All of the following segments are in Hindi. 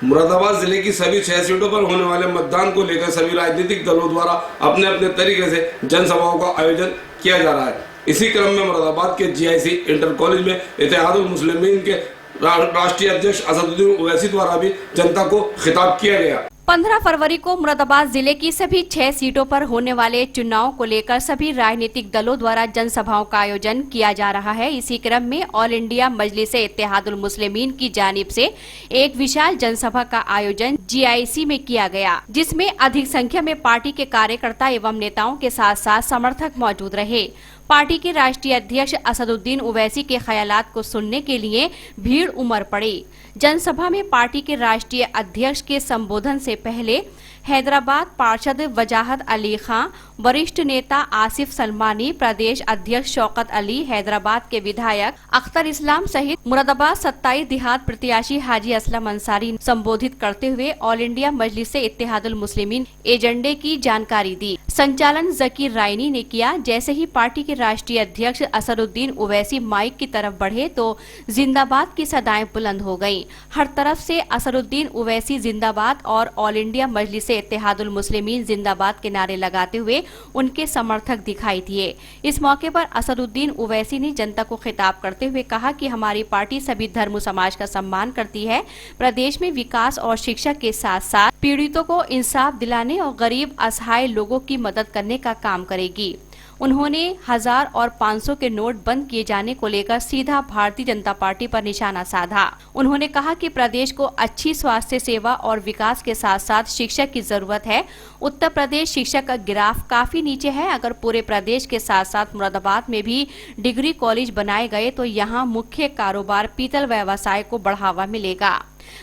मुरादाबाद जिले की सभी 6 सीटों पर होने वाले मतदान को लेकर सभी राजनीतिक दलों द्वारा अपने अपने तरीके से जनसभाओं का आयोजन किया जा रहा है। इसी क्रम में मुरादाबाद के GIC इंटर कॉलेज में इत्तेहादुल मुस्लिमीन के राष्ट्रीय अध्यक्ष असदुद्दीन ओवैसी द्वारा भी जनता को खिताब किया गया। 15 फरवरी को मुरादाबाद जिले की सभी 6 सीटों पर होने वाले चुनाव को लेकर सभी राजनीतिक दलों द्वारा जनसभाओं का आयोजन किया जा रहा है। इसी क्रम में ऑल इंडिया मजलिसे इत्तेहादुल मुस्लिमीन की जानिब से एक विशाल जनसभा का आयोजन GIC में किया गया, जिसमें अधिक संख्या में पार्टी के कार्यकर्ता एवं नेताओं के साथ साथ समर्थक मौजूद रहे। पार्टी के राष्ट्रीय अध्यक्ष असदुद्दीन ओवैसी के ख्यालात को सुनने के लिए भीड़ उमड़ पड़ी। जनसभा में पार्टी के राष्ट्रीय अध्यक्ष के संबोधन से पहले हैदराबाद पार्षद वजाहत अली खां, वरिष्ठ नेता आसिफ सलमानी, प्रदेश अध्यक्ष शौकत अली, हैदराबाद के विधायक अख्तर इस्लाम सहित मुरादाबाद 27 देहात प्रत्याशी हाजी असलम अंसारी संबोधित करते हुए ऑल इंडिया मजलिसे इत्तेहादुल मुस्लिमीन एजेंडे की जानकारी दी। संचालन जकीर रायनी ने किया। जैसे ही पार्टी के राष्ट्रीय अध्यक्ष असदुद्दीन ओवैसी माइक की तरफ बढ़े तो जिंदाबाद की सदाएं बुलंद हो गयी। हर तरफ से असदुद्दीन ओवैसी जिंदाबाद और ऑल इंडिया मजलिसे इत्तेहादुल मुस्लिमीन जिंदाबाद के नारे लगाते हुए उनके समर्थक दिखाई दिए। इस मौके पर असदुद्दीन ओवैसी ने जनता को खिताब करते हुए कहा कि हमारी पार्टी सभी धर्म समाज का सम्मान करती है। प्रदेश में विकास और शिक्षा के साथ साथ पीड़ितों को इंसाफ दिलाने और गरीब असहाय लोगों की मदद करने का काम करेगी। उन्होंने 1000 और 500 के नोट बंद किए जाने को लेकर सीधा भारतीय जनता पार्टी पर निशाना साधा। उन्होंने कहा कि प्रदेश को अच्छी स्वास्थ्य सेवा और विकास के साथ साथ शिक्षा की जरूरत है। उत्तर प्रदेश शिक्षा का ग्राफ काफी नीचे है। अगर पूरे प्रदेश के साथ साथ मुरादाबाद में भी डिग्री कॉलेज बनाए गए तो यहाँ मुख्य कारोबार पीतल व्यवसाय को बढ़ावा मिलेगा।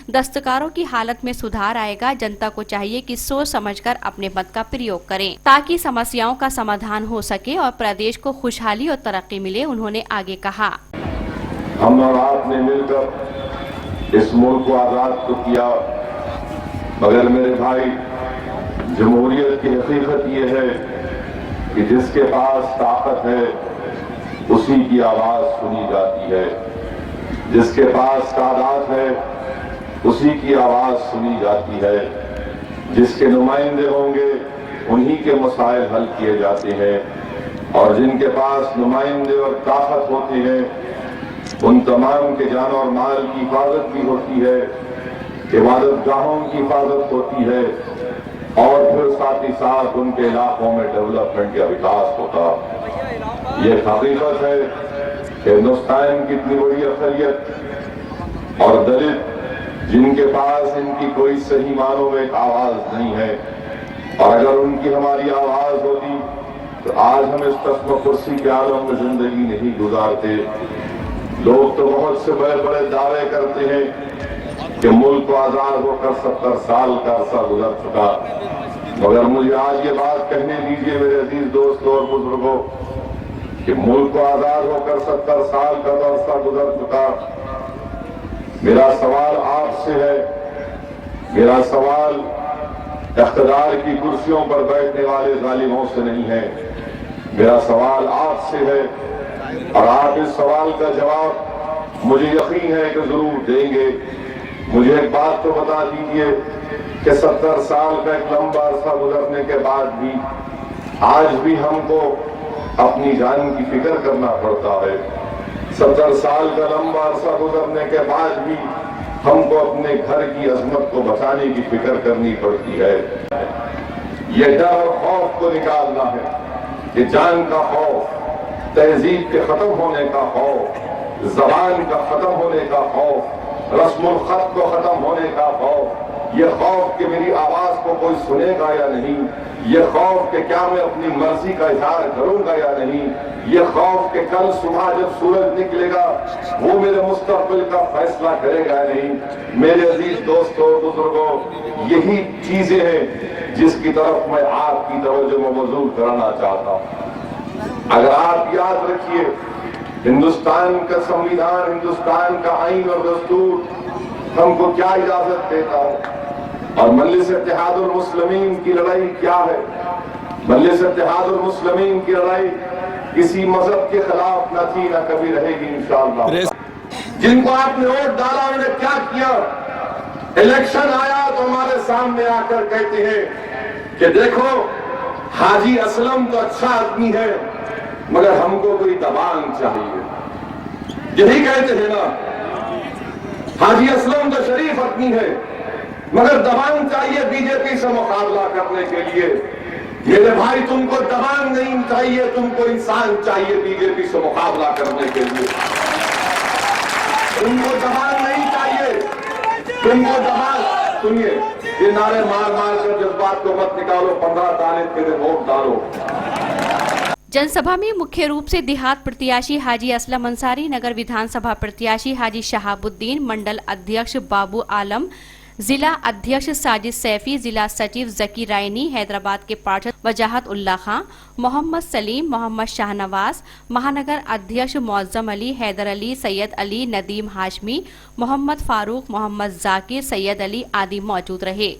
दस्तकारों की हालत में सुधार आएगा। जनता को चाहिए कि सोच समझकर अपने मत का प्रयोग करें ताकि समस्याओं का समाधान हो सके और प्रदेश को खुशहाली और तरक्की मिले। उन्होंने आगे कहा, हम और आपने मिलकर इस मुल्क को आजाद तो किया, मगर मेरे भाई जमहूरियत की हकीकत ये है कि जिसके पास ताकत है उसी की आवाज सुनी जाती है, जिसके पास तादाद है उसी की आवाज सुनी जाती है, जिसके नुमाइंदे होंगे उन्हीं के मसाइल हल किए जाते हैं और जिनके पास नुमाइंदे और ताकत होती है उन तमाम के जान और माल की हिफाजत भी होती है, इबादत गाहों की हिफाजत होती है और फिर साथ ही साथ उनके इलाकों में डेवलपमेंट या विकास होता। ये हकीकत है कि हिंदुस्तान की इतनी बड़ी अकलियत और दलित जिनके पास इनकी कोई सही मानों में आवाज नहीं है, और अगर उनकी हमारी आवाज होती तो आज हम इस तस्म कुर्सी के आलम में जिंदगी नहीं गुजारते। लोग तो बहुत से बड़े बड़े दावे करते हैं कि मुल्क को आजाद होकर 70 साल का अरसा गुजर चुका, मगर मुझे आज ये बात कहने दीजिए मेरे अजीज दोस्तों और बुजुर्गों कि मुल्क को आजाद होकर 70 साल का अरसा गुजर चुका। मेरा सवाल आपसे है, मेरा सवाल इख्तिदार की कुर्सियों पर बैठने वाले जालिमों से नहीं है, मेरा सवाल आपसे है और आप इस सवाल का जवाब मुझे यकीन है कि जरूर देंगे। मुझे एक बात तो बता दीजिए कि 70 साल का एक लंबा अरसा गुजरने के बाद भी आज भी हमको अपनी जान की फिक्र करना पड़ता है। 70 साल का लंबा अरसा गुजरने के बाद भी हमको अपने घर की अजमत को बचाने की फिक्र करनी पड़ती है। यह डर और खौफ को निकालना है, ये जान का खौफ, तहजीब के खत्म होने का खौफ, जबान का खत्म होने का खौफ, रस्मुल खत को खत्म होने का खौफ, ये खौफ कि मेरी आवाज को कोई सुनेगा या नहीं, ये खौफ कि क्या मैं अपनी मर्जी का इजहार करूंगा या नहीं, ये खौफ कि कल सुबह जब सूरज निकलेगा वो मेरे मुस्तकबिल का फैसला करेगा या नहीं। मेरे अजीज दोस्तों बुजुर्गों, यही चीजें हैं जिसकी तरफ मैं आपकी तवज्जो मबजूल कराना चाहता हूं। अगर आप याद रखिए, हिंदुस्तान का संविधान, हिंदुस्तान का आईन और दस्तूर हमको क्या इजाजत देता है और मजलिस इत्तेहादुल मुस्लिमीन की लड़ाई क्या है। मजलिस इत्तेहादुल मुस्लिमीन की लड़ाई किसी मजहब के खिलाफ न थी न कभी रहेगी इंशाअल्लाह। जिनको आपने वोट डाला उन्होंने क्या किया, इलेक्शन आया तो हमारे सामने आकर कहते हैं कि देखो हाजी असलम तो अच्छा आदमी है मगर हमको कोई दबांग चाहिए। यही कहते हैं ना, हाजी असलम तो शरीफ आदमी है मगर दबांग चाहिए बीजेपी से मुकाबला करने के लिए। मेरे भाई तुमको दबांग नहीं चाहिए, तुमको इंसान चाहिए बीजेपी से मुकाबला करने के लिए। तुमको दबांग नहीं चाहिए, तुमको दबांग, सुनिए ये नारे मार मार कर जज्बात को मत निकालो, 15 तारीख के दिन वोट डालो। जनसभा में मुख्य रूप से देहात प्रत्याशी हाजी असलम अंसारी, नगर विधानसभा प्रत्याशी हाजी शहाबुद्दीन, मंडल अध्यक्ष बाबू आलम, जिला अध्यक्ष साजिद सैफी, जिला सचिव जकी रायनी, हैदराबाद के पार्षद वजाहत उल्ला खां, मोहम्मद सलीम, मोहम्मद शाहनवाज, महानगर अध्यक्ष मौजम अली, हैदर अली, सैयद अली, नदीम हाशमी, मोहम्मद फारूक, मोहम्मद जाकिर, सैयद अली आदि मौजूद रहे।